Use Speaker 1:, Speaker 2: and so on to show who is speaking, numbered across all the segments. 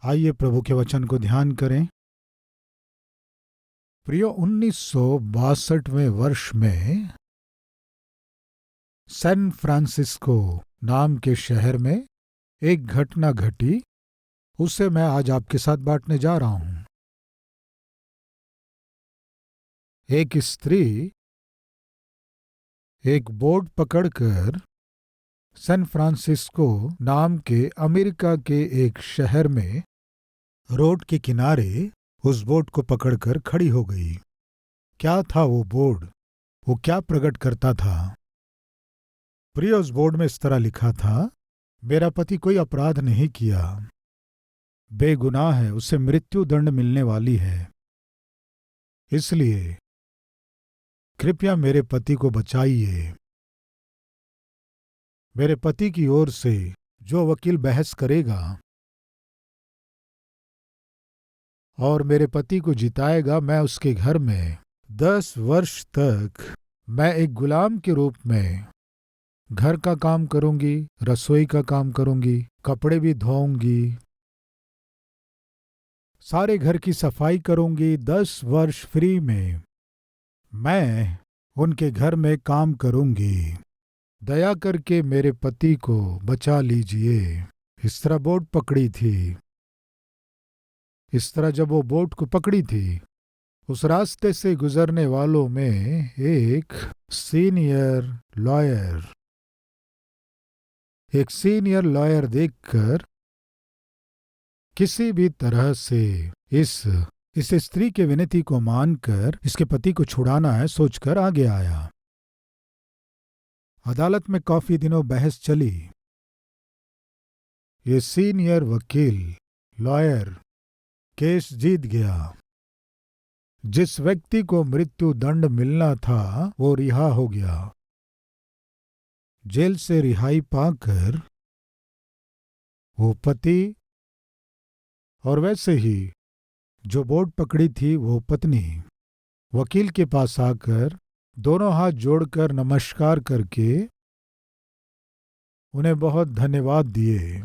Speaker 1: आइए प्रभु के वचन को ध्यान करें। प्रियो, 1962वें वर्ष में सैन फ्रांसिस्को नाम के शहर में एक घटना घटी, उसे मैं आज आपके साथ बांटने जा रहा हूं। एक स्त्री एक बोट पकड़कर सैन फ्रांसिस्को नाम के अमेरिका के एक शहर में रोड के किनारे उस बोट को पकड़कर खड़ी हो गई। क्या था वो बोर्ड? वो क्या प्रकट करता था? प्रिय, उस बोर्ड में इस तरह लिखा था, मेरा पति कोई अपराध नहीं किया, बेगुनाह है, उसे मृत्यु दंड मिलने वाली है, इसलिए कृपया मेरे पति को बचाइए। मेरे पति की ओर से जो वकील बहस करेगा और मेरे पति को जिताएगा, मैं उसके घर में 10 वर्ष तक मैं एक गुलाम के रूप में घर का काम करूंगी, रसोई का काम करूंगी, कपड़े भी धोऊंगी, सारे घर की सफाई करूंगी। 10 वर्ष फ्री में मैं उनके घर में काम करूंगी। दया करके मेरे पति को बचा लीजिए। इस तरह बोट पकड़ी थी। इस तरह जब वो बोट को पकड़ी थी, उस रास्ते से गुजरने वालों में एक सीनियर लॉयर देखकर किसी भी तरह से इस स्त्री के विनती को मानकर इसके पति को छुड़ाना है सोचकर आगे आया। अदालत में काफी दिनों बहस चली। ये सीनियर लॉयर केस जीत गया। जिस व्यक्ति को मृत्यु दंड मिलना था वो रिहा हो गया। जेल से रिहाई पाकर वो पति और वैसे ही जो बोट पकड़ी थी वो पत्नी वकील के पास आकर दोनों हाथ जोड़कर नमस्कार करके उन्हें बहुत धन्यवाद दिए।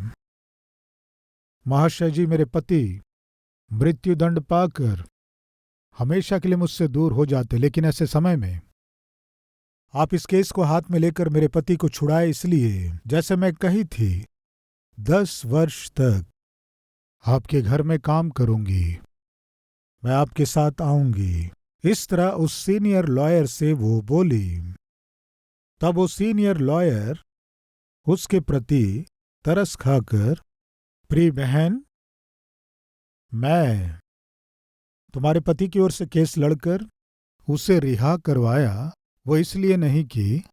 Speaker 1: महाशय जी, मेरे पति मृत्यु दंड पाकर हमेशा के लिए मुझसे दूर हो जाते, लेकिन ऐसे समय में आप इस केस को हाथ में लेकर मेरे पति को छुड़ाए, इसलिए जैसे मैं कही थी 10 वर्ष तक आपके घर में काम करूंगी, मैं आपके साथ आऊंगी। इस तरह उस सीनियर लॉयर से वो बोली। तब वो सीनियर लॉयर उसके प्रति तरस खाकर, प्रिय बहन, मैं तुम्हारे पति की ओर से केस लड़कर उसे रिहा करवाया, वो इसलिए नहीं कि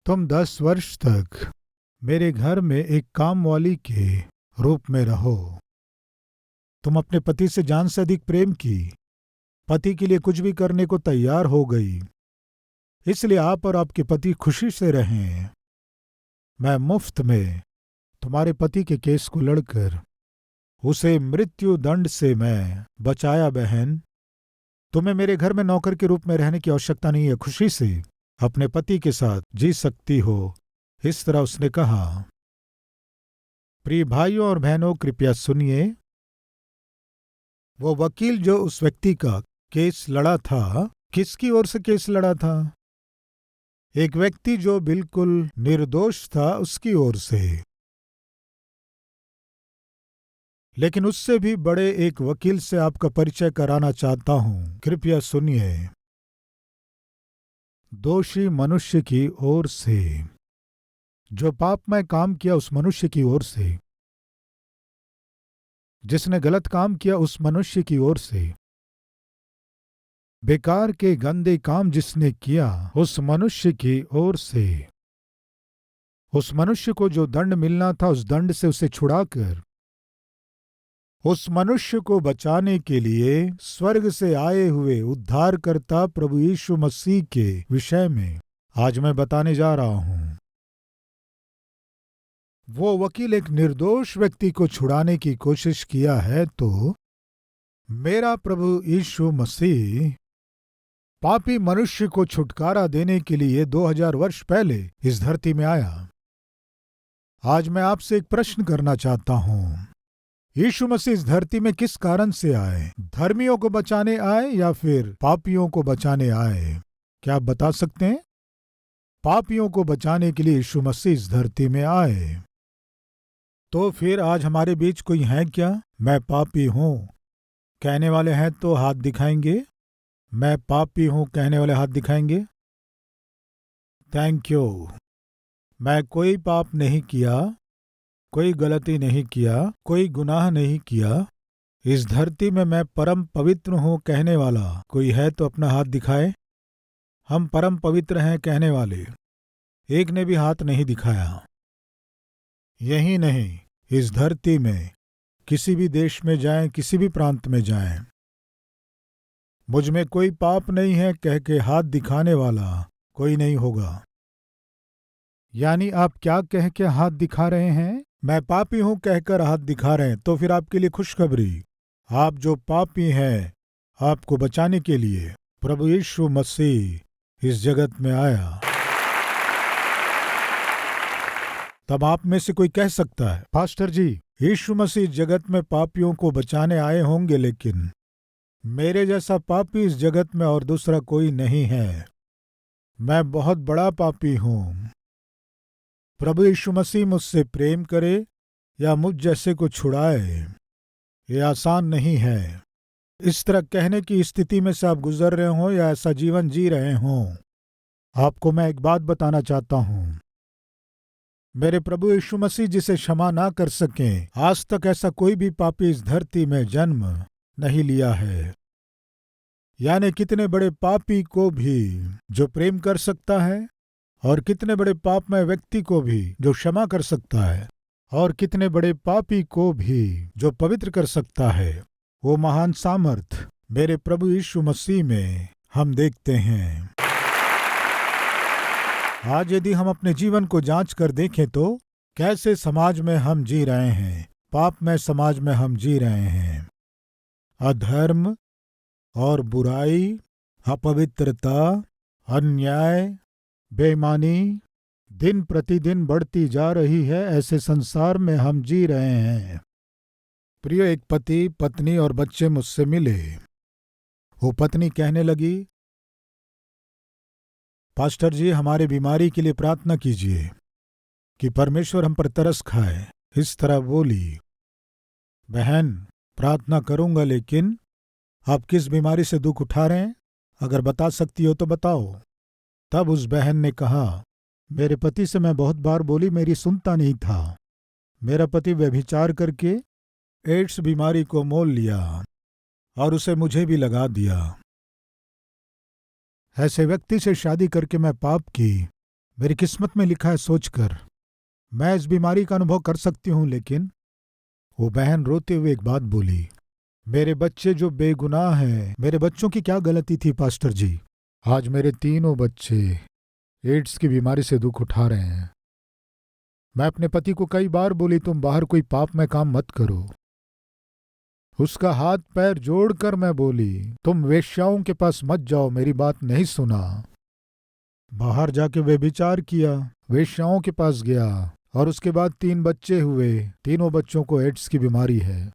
Speaker 1: तुम 10 वर्ष तक मेरे घर में एक कामवाली के रूप में रहो। तुम अपने पति से जान से अधिक प्रेम की, पति के लिए कुछ भी करने को तैयार हो गई, इसलिए आप और आपके पति खुशी से रहें। मैं मुफ्त में तुम्हारे पति के केस को लड़कर उसे मृत्यु दंड से मैं बचाया। बहन, तुम्हें मेरे घर में नौकर के रूप में रहने की आवश्यकता नहीं है, खुशी से अपने पति के साथ जी सकती हो। इस तरह उसने कहा। प्रिय भाइयों और बहनों, कृपया सुनिए। वो वकील जो उस व्यक्ति का केस लड़ा था, किसकी ओर से केस लड़ा था? एक व्यक्ति जो बिल्कुल निर्दोष था, उसकी ओर से। लेकिन उससे भी बड़े एक वकील से आपका परिचय कराना चाहता हूं। कृपया सुनिए। दोषी मनुष्य की ओर से, जो पापमय काम किया उस मनुष्य की ओर से, जिसने गलत काम किया उस मनुष्य की ओर से, बेकार के गंदे काम जिसने किया उस मनुष्य की ओर से, उस मनुष्य को जो दंड मिलना था उस दंड से उसे छुड़ाकर उस मनुष्य को बचाने के लिए स्वर्ग से आए हुए उद्धारकर्ता प्रभु यीशु मसीह के विषय में आज मैं बताने जा रहा हूं। वो वकील एक निर्दोष व्यक्ति को छुड़ाने की कोशिश किया है, तो मेरा प्रभु यीशु मसीह पापी मनुष्य को छुटकारा देने के लिए 2000 वर्ष पहले इस धरती में आया। आज मैं आपसे एक प्रश्न करना चाहता हूं। यीशु मसीह इस धरती में किस कारण से आए? धर्मियों को बचाने आए या फिर पापियों को बचाने आए? क्या आप बता सकते हैं? पापियों को बचाने के लिए यीशु मसीह इस धरती में आए। तो फिर आज हमारे बीच कोई है क्या मैं पापी हूं कहने वाले हैं तो हाथ दिखाएंगे। मैं पापी हूं कहने वाले हाथ दिखाएंगे। Thank you. मैं कोई पाप नहीं किया, कोई गलती नहीं किया, कोई गुनाह नहीं किया। इस धरती में मैं परम पवित्र हूं कहने वाला कोई है तो अपना हाथ दिखाए। हम परम पवित्र हैं कहने वाले एक ने भी हाथ नहीं दिखाया। यही नहीं, इस धरती में किसी भी देश में जाएं, किसी भी प्रांत में जाएं, मुझ में कोई पाप नहीं है कह के हाथ दिखाने वाला कोई नहीं होगा। यानी आप क्या कह के हाथ दिखा रहे हैं? मैं पापी हूं कहकर हाथ दिखा रहे हैं। तो फिर आपके लिए खुशखबरी, आप जो पापी हैं, आपको बचाने के लिए प्रभु यीशु मसीह इस जगत में आया। तब आप में से कोई कह सकता है, पास्टर जी, यीशु मसीह जगत में पापियों को बचाने आए होंगे, लेकिन मेरे जैसा पापी इस जगत में और दूसरा कोई नहीं है। मैं बहुत बड़ा पापी हूं। प्रभु यीशु मसीह मुझसे प्रेम करे या मुझ जैसे को छुड़ाए, ये आसान नहीं है। इस तरह कहने की स्थिति में से आप गुजर रहे हों या ऐसा जीवन जी रहे हों, आपको मैं एक बात बताना चाहता हूं। मेरे प्रभु यीशु मसीह जिसे क्षमा ना कर सकें, आज तक ऐसा कोई भी पापी इस धरती में जन्म नहीं लिया है। यानी कितने बड़े पापी को भी जो प्रेम कर सकता है, और कितने बड़े पापमय व्यक्ति को भी जो क्षमा कर सकता है, और कितने बड़े पापी को भी जो पवित्र कर सकता है, वो महान सामर्थ मेरे प्रभु यीशु मसीह में हम देखते हैं। आज यदि हम अपने जीवन को जांच कर देखें तो कैसे समाज में हम जी रहे हैं, पापमय समाज में हम जी रहे हैं। अधर्म और बुराई, अपवित्रता, अन्याय, बेईमानी दिन प्रतिदिन बढ़ती जा रही है। ऐसे संसार में हम जी रहे हैं। प्रिय, एक पति, पत्नी और बच्चे मुझसे मिले। वो पत्नी कहने लगी, पास्टर जी, हमारे बीमारी के लिए प्रार्थना कीजिए कि परमेश्वर हम पर तरस खाए। इस तरह बोली। बहन, प्रार्थना करूंगा, लेकिन आप किस बीमारी से दुख उठा रहे हैं? अगर बता सकती हो तो बताओ। तब उस बहन ने कहा, मेरे पति से मैं बहुत बार बोली, मेरी सुनता नहीं था। मेरा पति व्यभिचार करके एड्स बीमारी को मोल लिया और उसे मुझे भी लगा दिया। ऐसे व्यक्ति से शादी करके मैं पाप की, मेरी किस्मत में लिखा है सोचकर मैं इस बीमारी का अनुभव कर सकती हूं। लेकिन वो बहन रोते हुए एक बात बोली, मेरे बच्चे जो बेगुनाह हैं, मेरे बच्चों की क्या गलती थी पास्टर जी? आज मेरे तीनों बच्चे एड्स की बीमारी से दुख उठा रहे हैं। मैं अपने पति को कई बार बोली, तुम बाहर कोई पाप में काम मत करो। उसका हाथ पैर जोड़कर मैं बोली, तुम वेश्याओं के पास मत जाओ। मेरी बात नहीं सुना। बाहर जाके व्यभिचार किया, वेश्याओं के पास गया, और उसके बाद 3 बच्चे हुए। तीनों बच्चों को एड्स की बीमारी है।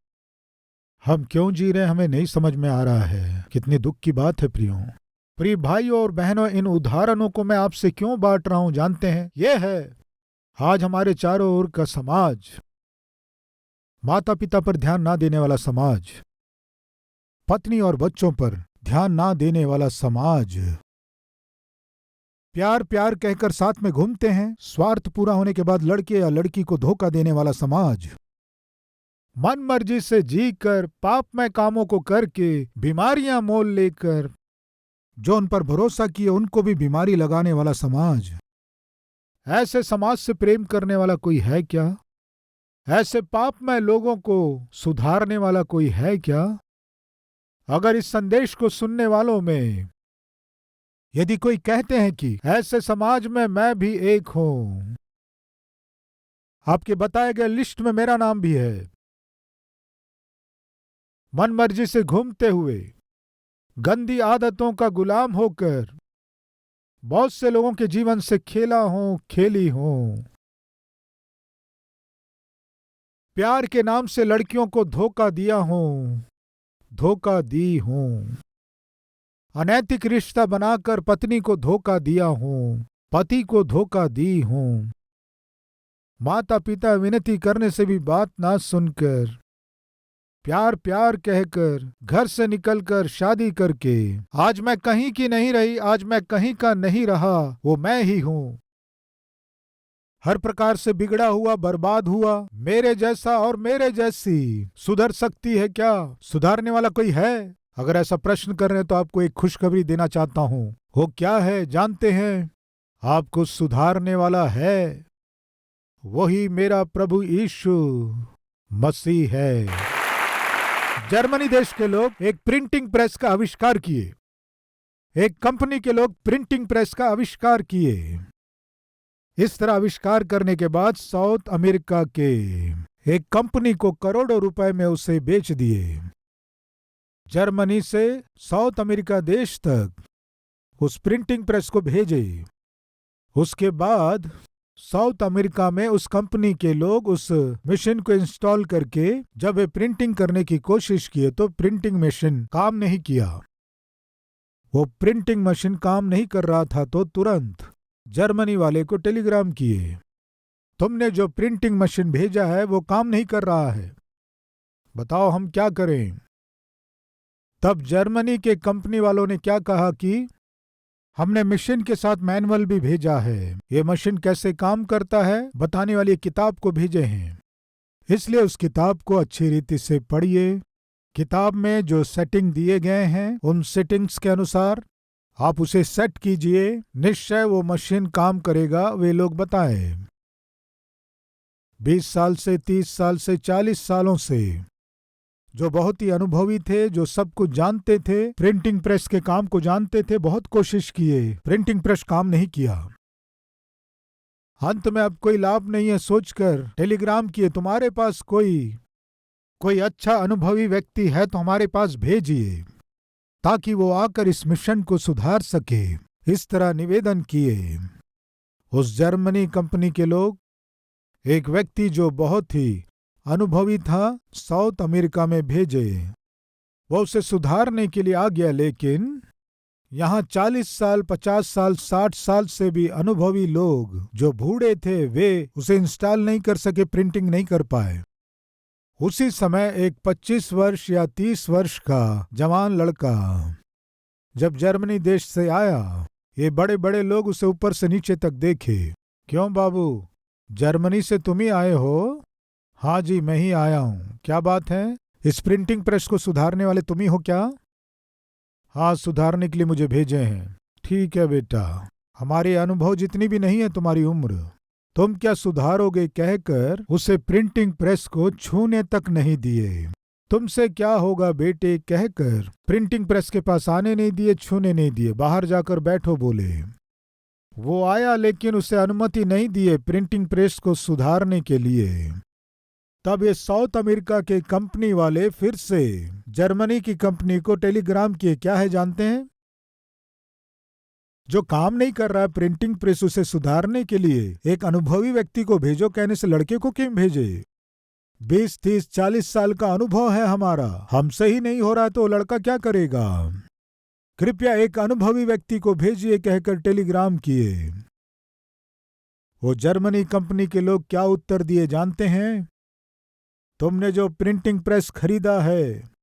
Speaker 1: हम क्यों जी रहे हैं हमें नहीं समझ में आ रहा है। कितनी दुख की बात है प्रियो। प्रिय भाइयों और बहनों, इन उदाहरणों को मैं आपसे क्यों बांट रहा हूं जानते हैं? यह है आज हमारे चारों ओर का समाज, माता पिता पर ध्यान ना देने वाला समाज, पत्नी और बच्चों पर ध्यान ना देने वाला समाज, प्यार प्यार कहकर साथ में घूमते हैं, स्वार्थ पूरा होने के बाद लड़के या लड़की को धोखा देने वाला समाज, मन मर्जी से जीकर पापमय कामों को करके बीमारियां मोल लेकर जो उन पर भरोसा किए उनको भी बीमारी लगाने वाला समाज। ऐसे समाज से प्रेम करने वाला कोई है क्या? ऐसे पापमय लोगों को सुधारने वाला कोई है क्या? अगर इस संदेश को सुनने वालों में यदि कोई कहते हैं कि ऐसे समाज में मैं भी एक हूं, आपके बताए गए लिस्ट में मेरा नाम भी है। मन मर्जी से घूमते हुए, गंदी आदतों का गुलाम होकर बहुत से लोगों के जीवन से खेला हूं, खेली हूं। प्यार के नाम से लड़कियों को धोखा दिया हूं, धोखा दी हूं। अनैतिक रिश्ता बनाकर पत्नी को धोखा दिया हूं, पति को धोखा दी हूं। माता पिता विनती करने से भी बात ना सुनकर, प्यार प्यार कहकर घर से निकलकर शादी करके आज मैं कहीं की नहीं रही, आज मैं कहीं का नहीं रहा, वो मैं ही हूं। हर प्रकार से बिगड़ा हुआ, बर्बाद हुआ, मेरे जैसा और मेरे जैसी सुधर सकती है क्या? सुधारने वाला कोई है? अगर ऐसा प्रश्न कर रहे हैं तो आपको एक खुशखबरी देना चाहता हूं। वो क्या है जानते हैं? आपको सुधारने वाला है, वही मेरा प्रभु यीशु मसीह है। जर्मनी देश के लोग एक प्रिंटिंग प्रेस का आविष्कार किए। एक कंपनी के लोग प्रिंटिंग प्रेस का आविष्कार किए। इस तरह आविष्कार करने के बाद साउथ अमेरिका के एक कंपनी को करोड़ों रुपए में उसे बेच दिए। जर्मनी से साउथ अमेरिका देश तक उस प्रिंटिंग प्रेस को भेजे। उसके बाद साउथ अमेरिका में उस कंपनी के लोग उस मशीन को इंस्टॉल करके जब वे प्रिंटिंग करने की कोशिश किए तो प्रिंटिंग मशीन काम नहीं किया। वो प्रिंटिंग मशीन काम नहीं कर रहा था तो तुरंत जर्मनी वाले को टेलीग्राम किए, तुमने जो प्रिंटिंग मशीन भेजा है वो काम नहीं कर रहा है, बताओ हम क्या करें। तब जर्मनी के कंपनी वालों ने क्या कहा कि हमने मशीन के साथ मैनुअल भी भेजा है, ये मशीन कैसे काम करता है बताने वाली किताब को भेजे हैं, इसलिए उस किताब को अच्छी रीति से पढ़िए। किताब में जो सेटिंग दिए गए हैं उन सेटिंग्स के अनुसार आप उसे सेट कीजिए, निश्चय वो मशीन काम करेगा। वे लोग बताए 20 साल से 30 साल से 40 सालों से जो बहुत ही अनुभवी थे, जो सब कुछ जानते थे, प्रिंटिंग प्रेस के काम को जानते थे, बहुत कोशिश किए, प्रिंटिंग प्रेस काम नहीं किया। अंत में अब कोई लाभ नहीं है सोचकर टेलीग्राम किए, तुम्हारे पास कोई अच्छा अनुभवी व्यक्ति है तो हमारे पास भेजिए ताकि वो आकर इस मिशन को सुधार सके। इस तरह निवेदन किए। उस जर्मनी कंपनी के लोग एक व्यक्ति जो बहुत ही अनुभवी था साउथ अमेरिका में भेजे। वो उसे सुधारने के लिए आ गया, लेकिन यहाँ 40 साल 50 साल 60 साल से भी अनुभवी लोग जो बूढ़े थे वे उसे इंस्टॉल नहीं कर सके, प्रिंटिंग नहीं कर पाए। उसी समय एक 25 वर्ष या 30 वर्ष का जवान लड़का जब जर्मनी देश से आया, ये बड़े बड़े लोग उसे ऊपर से नीचे तक देखे। क्यों बाबू, जर्मनी से तुम ही आए हो? हाँ जी, मैं ही आया हूँ। क्या बात है, इस प्रिंटिंग प्रेस को सुधारने वाले तुम ही हो क्या? हाँ, सुधारने के लिए मुझे भेजे हैं। ठीक है बेटा, हमारे अनुभव जितनी भी नहीं है तुम्हारी उम्र, तुम क्या सुधारोगे कहकर उसे प्रिंटिंग प्रेस को छूने तक नहीं दिए। तुमसे क्या होगा बेटे कहकर प्रिंटिंग प्रेस के पास आने नहीं दिए, छूने नहीं दिए, बाहर जाकर बैठो बोले। वो आया लेकिन उसे अनुमति नहीं दिए प्रिंटिंग प्रेस को सुधारने के लिए। तब ये साउथ अमेरिका के कंपनी वाले फिर से जर्मनी की कंपनी को टेलीग्राम किए। क्या है जानते हैं? जो काम नहीं कर रहा है प्रिंटिंग प्रेस, उसे सुधारने के लिए एक अनुभवी व्यक्ति को भेजो कहने से लड़के को क्यों भेजे? 20 30 40 साल का अनुभव है हमारा, हमसे ही नहीं हो रहा तो लड़का क्या करेगा? कृपया एक अनुभवी व्यक्ति को भेजिए कहकर टेलीग्राम किए। वो जर्मनी कंपनी के लोग क्या उत्तर दिए जानते हैं? तुमने जो प्रिंटिंग प्रेस खरीदा है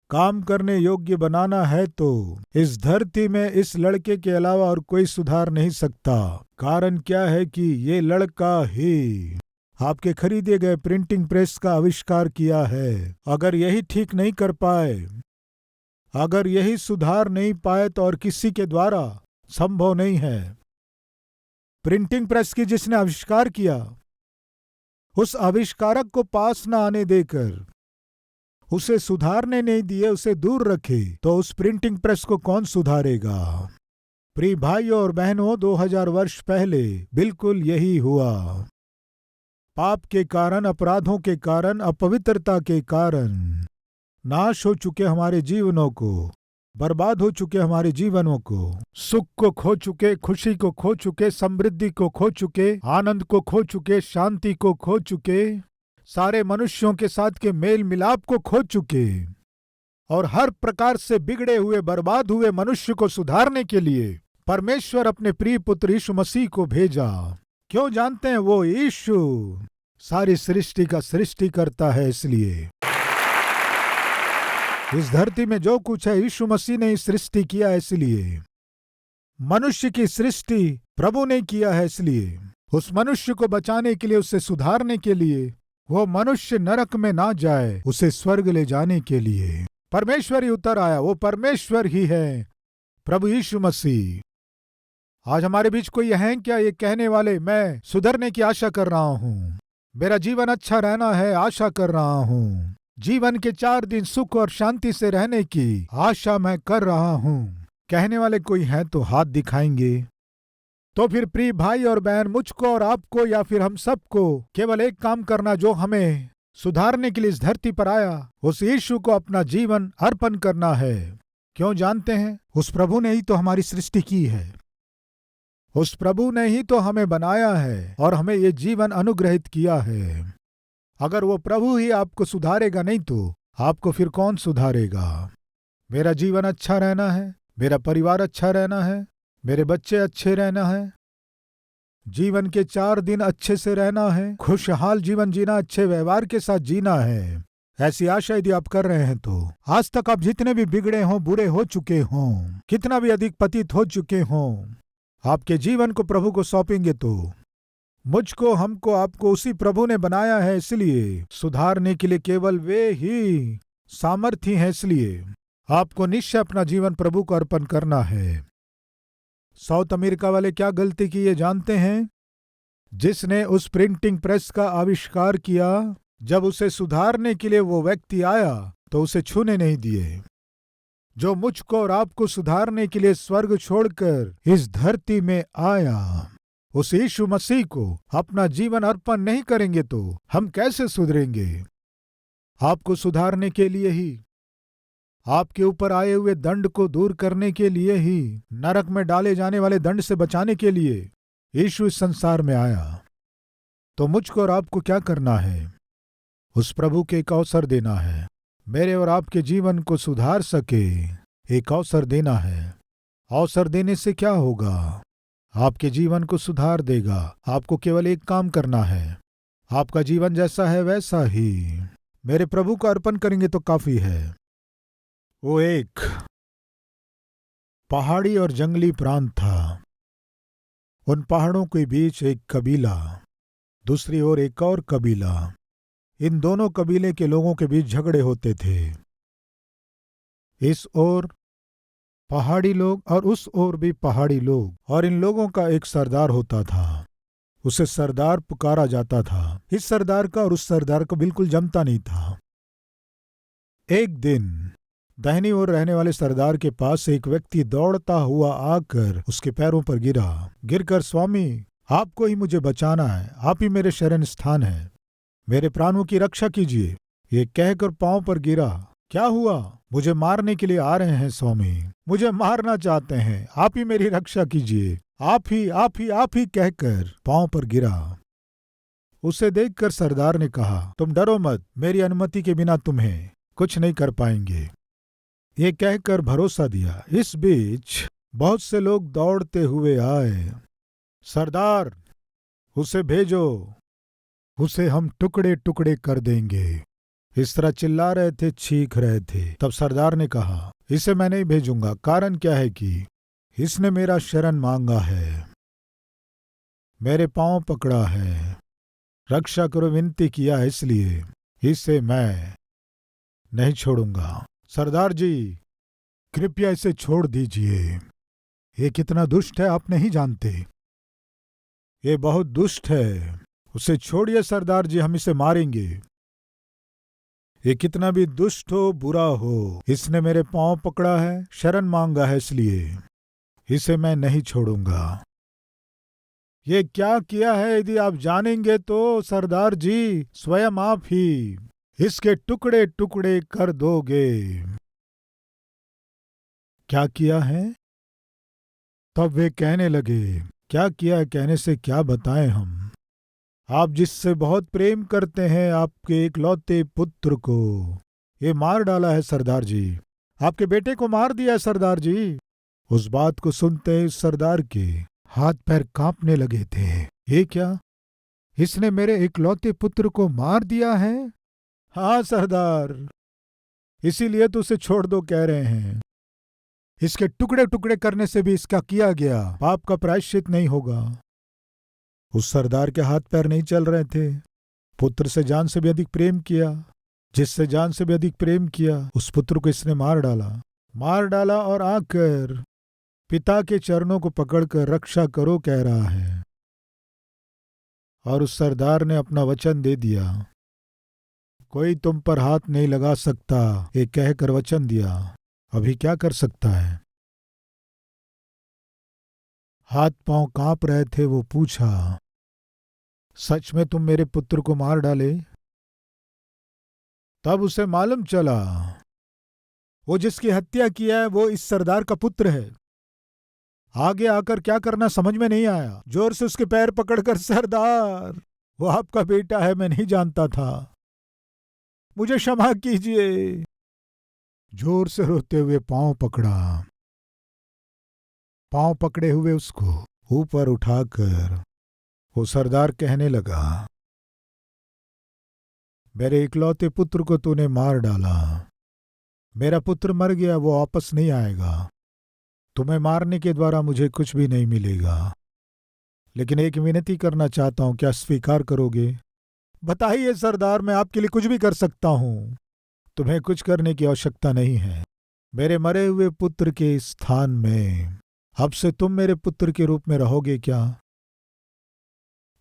Speaker 1: काम करने योग्य बनाना है तो इस धरती में इस लड़के के अलावा और कोई सुधार नहीं सकता। कारण क्या है कि ये लड़का ही आपके खरीदे गए प्रिंटिंग प्रेस का आविष्कार किया है। अगर यही ठीक नहीं कर पाए, अगर यही सुधार नहीं पाए तो और किसी के द्वारा संभव नहीं है। प्रिंटिंग प्रेस की जिसने आविष्कार किया उस आविष्कारक को पास न आने देकर, उसे सुधारने नहीं दिए, उसे दूर रखे, तो उस प्रिंटिंग प्रेस को कौन सुधारेगा? प्रिय भाइयों और बहनों, 2000 वर्ष पहले बिल्कुल यही हुआ। पाप के कारण, अपराधों के कारण, अपवित्रता के कारण नाश हो चुके हमारे जीवनों को, बर्बाद हो चुके हमारे जीवनों को, सुख को खो चुके, खुशी को खो चुके, समृद्धि को खो चुके, आनंद को खो चुके, शांति को खो चुके, सारे मनुष्यों के साथ के मेल मिलाप को खो चुके और हर प्रकार से बिगड़े हुए बर्बाद हुए मनुष्य को सुधारने के लिए परमेश्वर अपने प्रिय पुत्र यीशु मसीह को भेजा। क्यों जानते हैं? वो यीशु सारी सृष्टि का सृष्टि करता है, इसलिए इस धरती में जो कुछ है यीशु मसीह ने सृष्टि किया है, इसलिए मनुष्य की सृष्टि प्रभु ने किया है, इसलिए उस मनुष्य को बचाने के लिए, उसे सुधारने के लिए, वो मनुष्य नरक में ना जाए, उसे स्वर्ग ले जाने के लिए परमेश्वर ही उतर आया। वो परमेश्वर ही है, प्रभु यीशु मसीह। आज हमारे बीच कोई है क्या ये कहने वाले, मैं सुधरने की आशा कर रहा हूँ, मेरा जीवन अच्छा रहना है आशा कर रहा हूँ, जीवन के 4 दिन सुख और शांति से रहने की आशा मैं कर रहा हूँ, कहने वाले कोई है तो हाथ दिखाएंगे। तो फिर प्रिय भाई और बहन, मुझको और आपको या फिर हम सबको केवल एक काम करना, जो हमें सुधारने के लिए इस धरती पर आया, उस यीशु को अपना जीवन अर्पण करना है। क्यों जानते हैं? उस प्रभु ने ही तो हमारी सृष्टि की है, उस प्रभु ने ही तो हमें बनाया है और हमें ये जीवन अनुग्रहित किया है। अगर वो प्रभु ही आपको सुधारेगा नहीं तो आपको फिर कौन सुधारेगा? मेरा जीवन अच्छा रहना है, मेरा परिवार अच्छा रहना है, मेरे बच्चे अच्छे रहना है, जीवन के 4 दिन अच्छे से रहना है, खुशहाल जीवन जीना, अच्छे व्यवहार के साथ जीना है, ऐसी आशा यदि आप कर रहे हैं तो आज तक आप जितने भी बिगड़े हों, बुरे हो चुके हों, कितना भी अधिक पतित हो चुके हों, आपके जीवन को प्रभु को सौंपेंगे तो मुझको, हमको, आपको उसी प्रभु ने बनाया है, इसलिए सुधारने के लिए केवल वे ही सामर्थ्य हैं, इसलिए आपको निश्चय अपना जीवन प्रभु को अर्पण करना है। साउथ अमेरिका वाले क्या गलती की ये जानते हैं? जिसने उस प्रिंटिंग प्रेस का आविष्कार किया, जब उसे सुधारने के लिए वो व्यक्ति आया तो उसे छूने नहीं दिए। जो मुझको और आपको सुधारने के लिए स्वर्ग छोड़कर इस धरती में आया, उस यीशु मसीह को अपना जीवन अर्पण नहीं करेंगे तो हम कैसे सुधरेंगे? आपको सुधारने के लिए ही, आपके ऊपर आए हुए दंड को दूर करने के लिए ही, नरक में डाले जाने वाले दंड से बचाने के लिए यीशु इस संसार में आया। तो मुझको और आपको क्या करना है? उस प्रभु के एक अवसर देना है, मेरे और आपके जीवन को सुधार सके एक अवसर देना है। अवसर देने से क्या होगा? आपके जीवन को सुधार देगा। आपको केवल एक काम करना है, आपका जीवन जैसा है वैसा ही मेरे प्रभु को अर्पण करेंगे तो काफी है। वो एक पहाड़ी और जंगली प्रांत था। उन पहाड़ों के बीच एक कबीला, दूसरी ओर एक और कबीला। इन दोनों कबीले के लोगों के बीच झगड़े होते थे। इस ओर पहाड़ी लोग और उस ओर भी पहाड़ी लोग, और इन लोगों का एक सरदार होता था। उसे सरदार पुकारा जाता था। इस सरदार का और उस सरदार को बिल्कुल जमता नहीं था। एक दिन दाहिनी ओर रहने वाले सरदार के पास एक व्यक्ति दौड़ता हुआ आकर उसके पैरों पर गिरा। गिरकर, स्वामी, आपको ही मुझे बचाना है, आप ही मेरे शरण स्थान है, मेरे प्राणों की रक्षा कीजिए। ये कहकर पांव पर गिरा। क्या हुआ? मुझे मारने के लिए आ रहे हैं स्वामी, मुझे मारना चाहते हैं, आप ही मेरी रक्षा कीजिए, आप ही, आप ही, आप ही कहकर पांव पर गिरा। उसे देखकर सरदार ने कहा, तुम डरो मत, मेरी अनुमति के बिना तुम्हें कुछ नहीं कर पाएंगे। ये कहकर भरोसा दिया। इस बीच बहुत से लोग दौड़ते हुए आए। सरदार, उसे भेजो, उसे हम टुकड़े टुकड़े कर देंगे। इस तरह चिल्ला रहे थे, चीख रहे थे। तब सरदार ने कहा, इसे मैं नहीं भेजूंगा। कारण क्या है कि इसने मेरा शरण मांगा है, मेरे पांव पकड़ा है, रक्षा करो विनती किया है, इसलिए इसे मैं नहीं छोड़ूंगा। सरदार जी, कृपया इसे छोड़ दीजिए। ये कितना दुष्ट है आप नहीं जानते, ये बहुत दुष्ट है। उसे छोड़िए सरदार जी, हम इसे मारेंगे। ये कितना भी दुष्ट हो, बुरा हो, इसने मेरे पांव पकड़ा है, शरण मांगा है, इसलिए इसे मैं नहीं छोड़ूंगा। ये क्या किया है यदि आप जानेंगे तो सरदार जी, स्वयं आप ही इसके टुकड़े टुकड़े कर दोगे। क्या किया है? तब वे कहने लगे, क्या किया है कहने से क्या बताएं हम, आप जिससे बहुत प्रेम करते हैं, आपके इकलौते पुत्र को ये मार डाला है सरदार जी। आपके बेटे को मार दिया है सरदार जी। उस बात को सुनते ही उस सरदार के हाथ पैर कांपने लगे थे। ये क्या, इसने मेरे इकलौते पुत्र को मार दिया है? हाँ सरदार, इसीलिए तो उसे छोड़ दो कह रहे हैं। इसके टुकड़े टुकड़े करने से भी इसका किया गया पाप का प्रायश्चित नहीं होगा। उस सरदार के हाथ पैर नहीं चल रहे थे। पुत्र से जान से भी अधिक प्रेम किया, जिससे जान से भी अधिक प्रेम किया उस पुत्र को इसने मार डाला और आकर पिता के चरणों को पकड़कर रक्षा करो कह रहा है। और उस सरदार ने अपना वचन दे दिया, कोई तुम पर हाथ नहीं लगा सकता, ये कहकर वचन दिया। अभी क्या कर सकता है? हाथ पांव कांप रहे थे। वो पूछा, सच में तुम मेरे पुत्र को मार डाले? तब उसे मालूम चला वो जिसकी हत्या किया है वो इस सरदार का पुत्र है। आगे आकर क्या करना समझ में नहीं आया। जोर से उसके पैर पकड़कर, सरदार वो आपका बेटा है, मैं नहीं जानता था, मुझे क्षमा कीजिए। जोर से रोते हुए पांव पकड़े हुए उसको ऊपर उठाकर वो सरदार कहने लगा, मेरे इकलौते पुत्र को तूने मार डाला। मेरा पुत्र मर गया, वो वापस नहीं आएगा। तुम्हें मारने के द्वारा मुझे कुछ भी नहीं मिलेगा। लेकिन एक विनती करना चाहता हूं, क्या स्वीकार करोगे? बताइए सरदार, मैं आपके लिए कुछ भी कर सकता हूं। तुम्हें कुछ करने की आवश्यकता नहीं है। मेरे मरे हुए पुत्र के स्थान में अब से तुम मेरे पुत्र के रूप में रहोगे क्या?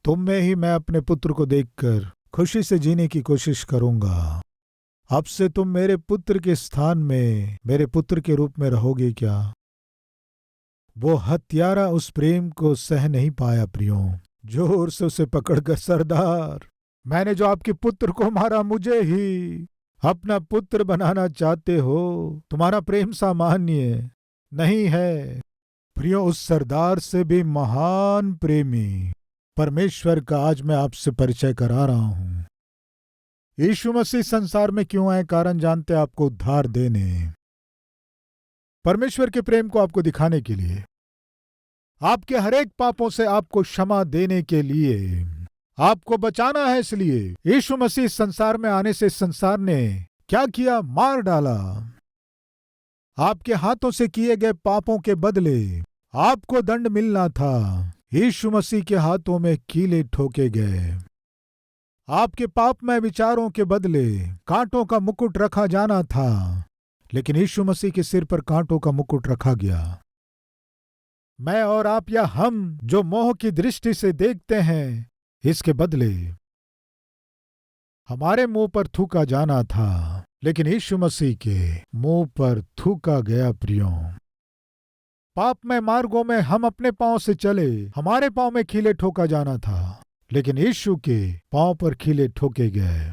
Speaker 1: तुम में ही मैं अपने पुत्र को देखकर खुशी से जीने की कोशिश करूंगा। अब से तुम मेरे पुत्र के स्थान में मेरे पुत्र के रूप में रहोगे क्या? वो हत्यारा उस प्रेम को सह नहीं पाया प्रियो। जोर से उसे पकड़कर, सरदार मैंने जो आपके पुत्र को मारा, मुझे ही अपना पुत्र बनाना चाहते हो? तुम्हारा प्रेम सामान्य नहीं है प्रियो। उस सरदार से भी महान प्रेमी परमेश्वर का आज मैं आपसे परिचय करा रहा हूं। यीशु मसीह संसार में क्यों आए? कारण जानते, आपको उद्धार देने, परमेश्वर के प्रेम को आपको दिखाने के लिए, आपके हरेक पापों से आपको क्षमा देने के लिए, आपको बचाना है। इसलिए यीशु मसीह संसार में आने से संसार ने क्या किया? मार डाला। आपके हाथों से किए गए पापों के बदले आपको दंड मिलना था। यीशु मसीह के हाथों में कीले ठोके गए। आपके पापमय विचारों के बदले कांटों का मुकुट रखा जाना था, लेकिन यीशु मसीह के सिर पर कांटों का मुकुट रखा गया। मैं और आप या हम जो मोह की दृष्टि से देखते हैं, इसके बदले हमारे मुंह पर थूका जाना था, लेकिन यीशु मसीह के मुंह पर थूका गया प्रियो। पापमय मार्गों में हम अपने पांव से चले, हमारे पांव में कीले ठोका जाना था, लेकिन यीशु के पांव पर कीले ठोके गए।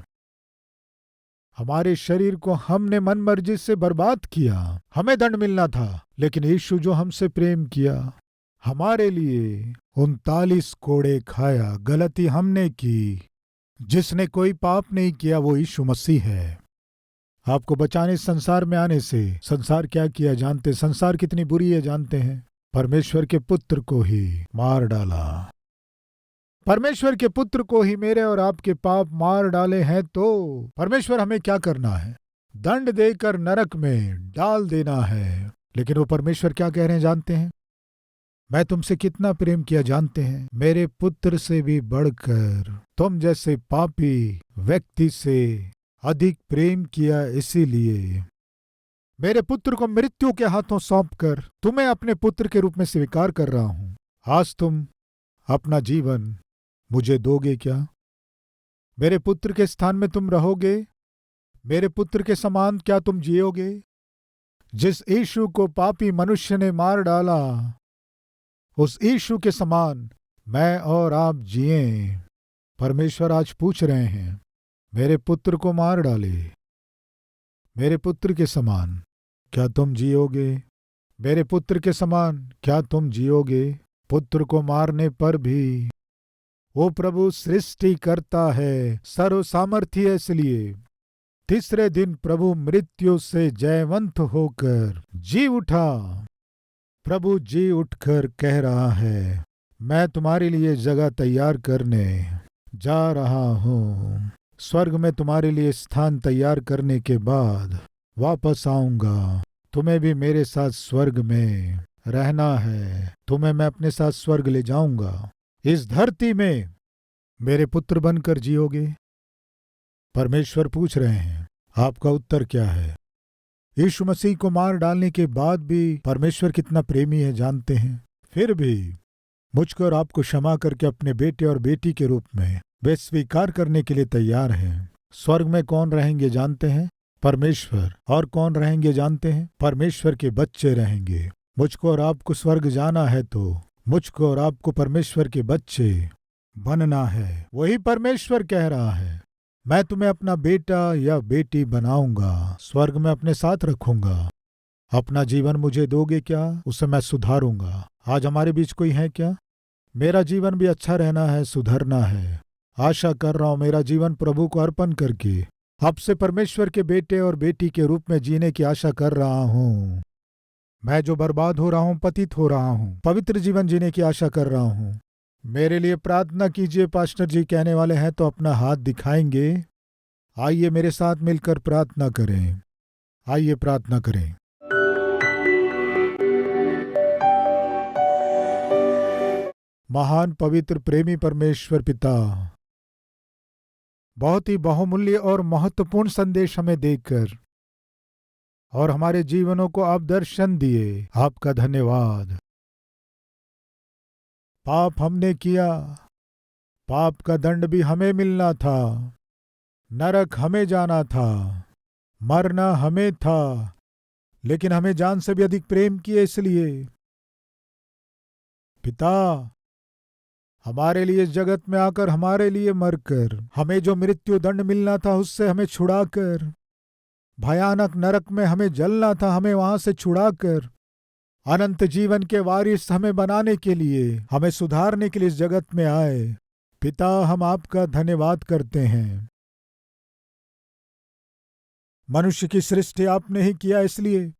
Speaker 1: हमारे शरीर को हमने मन मर्जी से बर्बाद किया, हमें दंड मिलना था, लेकिन यीशु जो हमसे प्रेम किया, हमारे लिए 39 कोड़े खाया। गलती हमने की, जिसने कोई पाप नहीं किया वो यीशु मसीह है। आपको बचाने संसार में आने से संसार क्या किया जानते? संसार कितनी बुरी है जानते हैं? परमेश्वर के पुत्र को ही मार डाला। परमेश्वर के पुत्र को ही मेरे और आपके पाप मार डाले हैं, तो परमेश्वर हमें क्या करना है? दंड देकर नरक में डाल देना है। लेकिन वो परमेश्वर क्या कह रहे हैं जानते हैं? मैं तुमसे कितना प्रेम किया जानते हैं? मेरे पुत्र से भी बढ़कर तुम जैसे पापी व्यक्ति से अधिक प्रेम किया। इसीलिए मेरे पुत्र को मृत्यु के हाथों सौंपकर तुम्हें अपने पुत्र के रूप में स्वीकार कर रहा हूं। आज तुम अपना जीवन मुझे दोगे क्या? मेरे पुत्र के स्थान में तुम रहोगे? मेरे पुत्र के समान क्या तुम जियोगे? जिस यीशु को पापी मनुष्य ने मार डाला, उस यीशु के समान मैं और आप जिए। परमेश्वर आज पूछ रहे हैं, मेरे पुत्र को मार डाले, मेरे पुत्र के समान क्या तुम जियोगे? मेरे पुत्र के समान क्या तुम जियोगे? पुत्र को मारने पर भी वो प्रभु सृष्टि करता है, सर्व सामर्थी है। इसलिए तीसरे दिन प्रभु मृत्यु से जयवंत होकर जी उठा। प्रभु जी उठकर कह रहा है, मैं तुम्हारे लिए जगह तैयार करने जा रहा हूँ। स्वर्ग में तुम्हारे लिए स्थान तैयार करने के बाद वापस आऊंगा। तुम्हें भी मेरे साथ स्वर्ग में रहना है। तुम्हें मैं अपने साथ स्वर्ग ले जाऊंगा। इस धरती में मेरे पुत्र बनकर जियोगे। परमेश्वर पूछ रहे हैं, आपका उत्तर क्या है? यीशु मसीह को मार डालने के बाद भी परमेश्वर कितना प्रेमी है जानते हैं। फिर भी मुझको और आपको क्षमा करके अपने बेटे और बेटी के रूप में वे स्वीकार करने के लिए तैयार हैं। स्वर्ग में कौन रहेंगे जानते हैं? परमेश्वर। और कौन रहेंगे जानते हैं? परमेश्वर के बच्चे रहेंगे। मुझको और आपको स्वर्ग जाना है तो मुझको और आपको परमेश्वर के बच्चे बनना है। वही परमेश्वर कह रहा है, मैं तुम्हें अपना बेटा या बेटी बनाऊंगा, स्वर्ग में अपने साथ रखूंगा। अपना जीवन मुझे दोगे क्या? उसे मैं सुधारूंगा। आज हमारे बीच कोई है क्या? मेरा जीवन भी अच्छा रहना है, सुधरना है। आशा कर रहा हूं मेरा जीवन प्रभु को अर्पण करके अब से परमेश्वर के बेटे और बेटी के रूप में जीने की आशा कर रहा हूं। मैं जो बर्बाद हो रहा हूं, पतित हो रहा हूं, पवित्र जीवन जीने की आशा कर रहा हूं। मेरे लिए प्रार्थना कीजिए। पास्टर जी कहने वाले हैं तो अपना हाथ दिखाएंगे। आइए मेरे साथ मिलकर प्रार्थना करें। आइए प्रार्थना करें। महान पवित्र प्रेमी परमेश्वर पिता, बहुत ही बहुमूल्य और महत्वपूर्ण संदेश हमें देकर और हमारे जीवनों को आप दर्शन दिए, आपका धन्यवाद। पाप हमने किया, पाप का दंड भी हमें मिलना था, नरक हमें जाना था, मरना हमें था, लेकिन हमें जान से भी अधिक प्रेम किए। इसलिए पिता, हमारे लिए इस जगत में आकर, हमारे लिए मरकर, हमें जो मृत्यु दंड मिलना था उससे हमें छुड़ाकर, भयानक नरक में हमें जलना था, हमें वहां से छुड़ाकर अनंत जीवन के वारिस हमें बनाने के लिए, हमें सुधारने के लिए इस जगत में आए। पिता, हम आपका धन्यवाद करते हैं। मनुष्य की सृष्टि आपने ही किया, इसलिए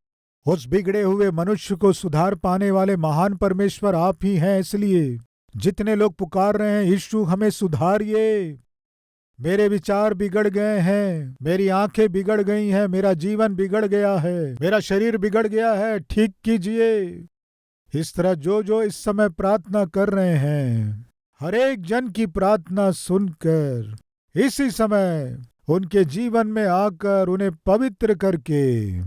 Speaker 1: उस बिगड़े हुए मनुष्य को सुधार पाने वाले महान परमेश्वर आप ही हैं। इसलिए जितने लोग पुकार रहे हैं, यीशु हमें सुधारिए, मेरे विचार बिगड़ गए हैं, मेरी आंखें बिगड़ गई हैं, मेरा जीवन बिगड़ गया है, मेरा शरीर बिगड़ गया है, ठीक कीजिए। इस तरह जो जो इस समय प्रार्थना कर रहे हैं, हर एक जन की प्रार्थना सुनकर इसी समय उनके जीवन में आकर उन्हें पवित्र करके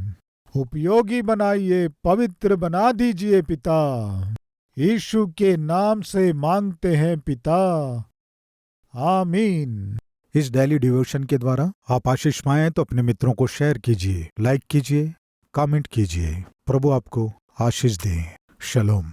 Speaker 1: उपयोगी बनाइए, पवित्र बना दीजिए। पिता, यीशु के नाम से मांगते हैं पिता, आमीन। इस डेली डिवोशन के द्वारा आप आशीष पाएं तो अपने मित्रों को शेयर कीजिए, लाइक कीजिए, कमेंट कीजिए। प्रभु आपको आशीष दे। शलोम।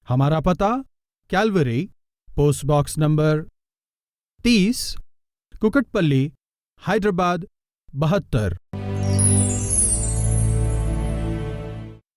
Speaker 2: हमारा पता Calvary, post box number 30, Kukatpally, Hyderabad 72।